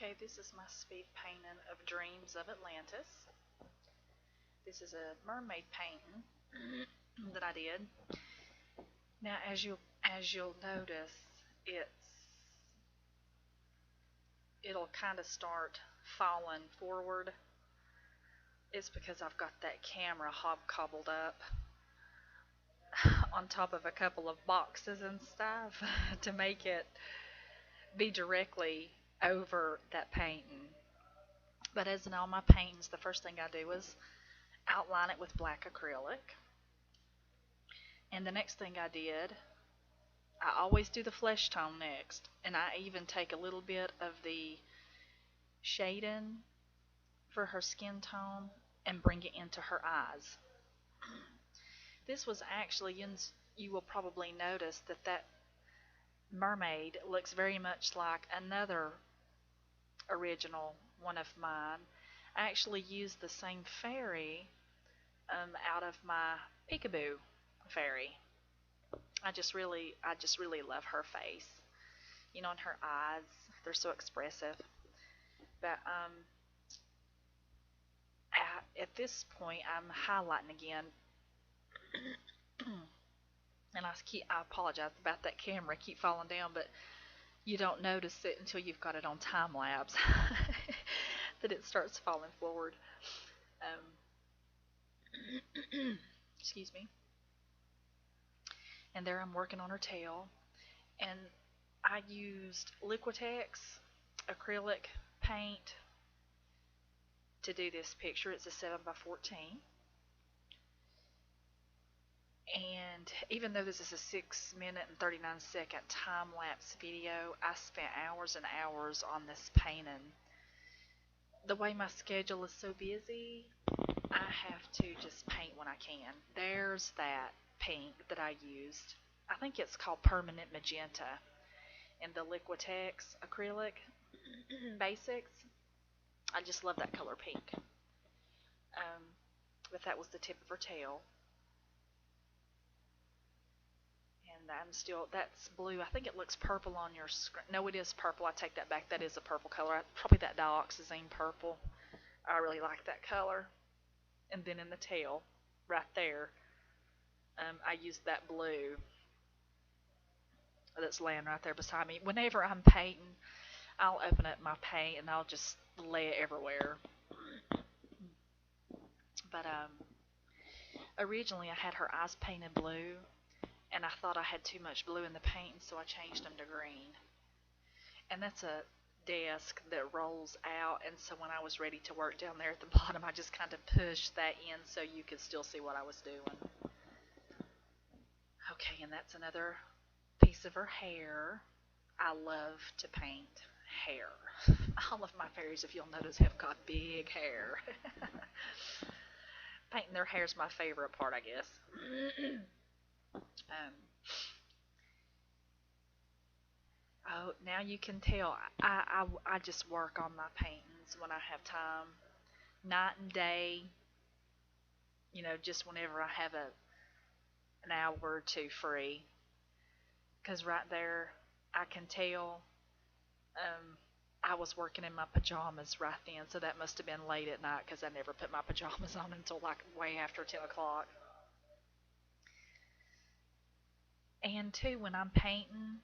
Okay, this is my speed painting of Dreams of Atlantis. This is a mermaid painting that I did. Now, as you'll notice, it'll kind of start falling forward. It's because I've got that camera hobcobbled up on top of a couple of boxes and stuff to make it be directly over that painting. But as in all my paintings, the first thing I do is outline it with black acrylic. And the next thing I did, I always do the flesh tone next, and I even take a little bit of the shading for her skin tone and bring it into her eyes. This was actually, you will probably notice that mermaid looks very much like another original one of mine. I actually used the same fairy out of my Peekaboo fairy. I just really love her face, and her eyes. They're so expressive. But at this point, I'm highlighting again, and I apologize about that camera. I keep falling down, but you don't notice it until you've got it on time lapse that it starts falling forward. Excuse me. And there I'm working on her tail, and I used Liquitex acrylic paint to do this picture. It's a 7x14. And even though this is a 6-minute and 39-second time-lapse video, I spent hours and hours on this painting. The way my schedule is so busy, I have to just paint when I can. There's that pink that I used. I think it's called Permanent Magenta in the Liquitex Acrylic Basics. I just love that color pink. But that was the tip of her tail. And that's blue. I think it looks purple on your screen. No, it is purple. I take that back. That is a purple color. Probably that dioxazine purple. I really like that color. And then in the tail, right there, I used that blue that's laying right there beside me. Whenever I'm painting, I'll open up my paint and I'll just lay it everywhere. But originally I had her eyes painted blue, and I thought I had too much blue in the paint, so I changed them to green. And that's a desk that rolls out, and so when I was ready to work down there at the bottom, I just kind of pushed that in so you could still see what I was doing. Okay, and that's another piece of her hair. I love to paint hair. All of my fairies, if you'll notice, have got big hair. Painting their hair is my favorite part, I guess. Oh, now you can tell I just work on my paintings when I have time, night and day. Just whenever I have an hour or two free, because right there I can tell. I was working in my pajamas right then, so that must have been late at night because I never put my pajamas on until like way after 10 o'clock. And too, when I'm painting,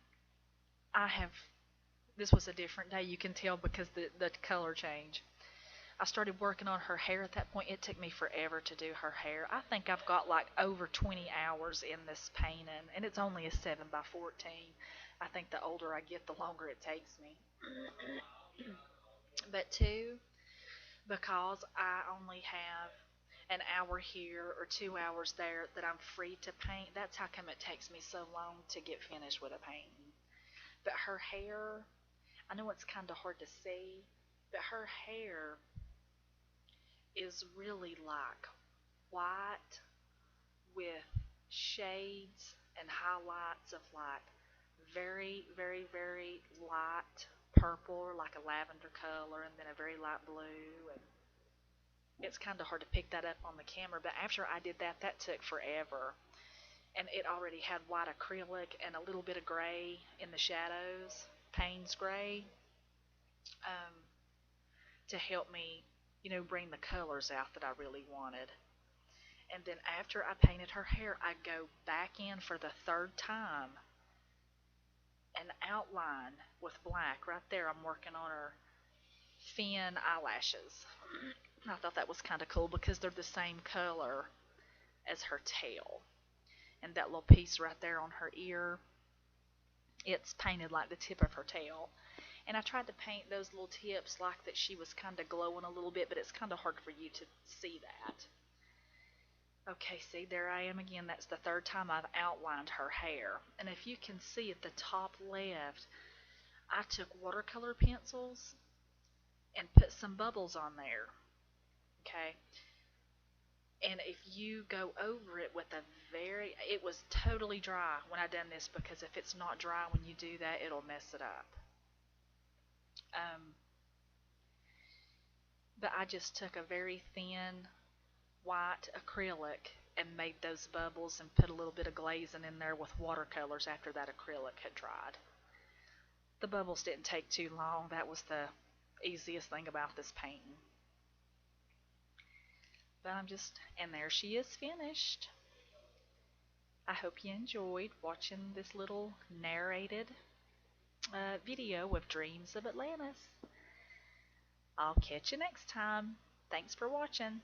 this was a different day, you can tell because the color change. I started working on her hair at that point. It took me forever to do her hair. I think I've got like over 20 hours in this painting, and it's only a 7x14. I think the older I get, the longer it takes me. But too, because I only have an hour here or 2 hours there that I'm free to paint, that's how come it takes me so long to get finished with a painting. But her hair, I know it's kind of hard to see, but her hair is really like white with shades and highlights of like very, very, very light purple, or like a lavender color, and then a very light blue. And it's kind of hard to pick that up on the camera, but after I did that, that took forever. And it already had white acrylic and a little bit of gray in the shadows, Payne's gray. to help me, bring the colors out that I really wanted. And then after I painted her hair, I go back in for the third time and outline with black. Right there, I'm working on her fin eyelashes. I thought that was kind of cool because they're the same color as her tail. And that little piece right there on her ear, it's painted like the tip of her tail. And I tried to paint those little tips like that she was kind of glowing a little bit, but it's kind of hard for you to see that. Okay, see, there I am again. That's the third time I've outlined her hair. And if you can see at the top left, I took watercolor pencils and put some bubbles on there. Okay? And if you go over it with it was totally dry when I done this, because if it's not dry when you do that, it'll mess it up. But I just took a very thin white acrylic and made those bubbles and put a little bit of glazing in there with watercolors after that acrylic had dried. The bubbles didn't take too long. That was the easiest thing about this painting. But and there she is finished. I hope you enjoyed watching this little narrated video of Dreams of Atlantis. I'll catch you next time. Thanks for watching.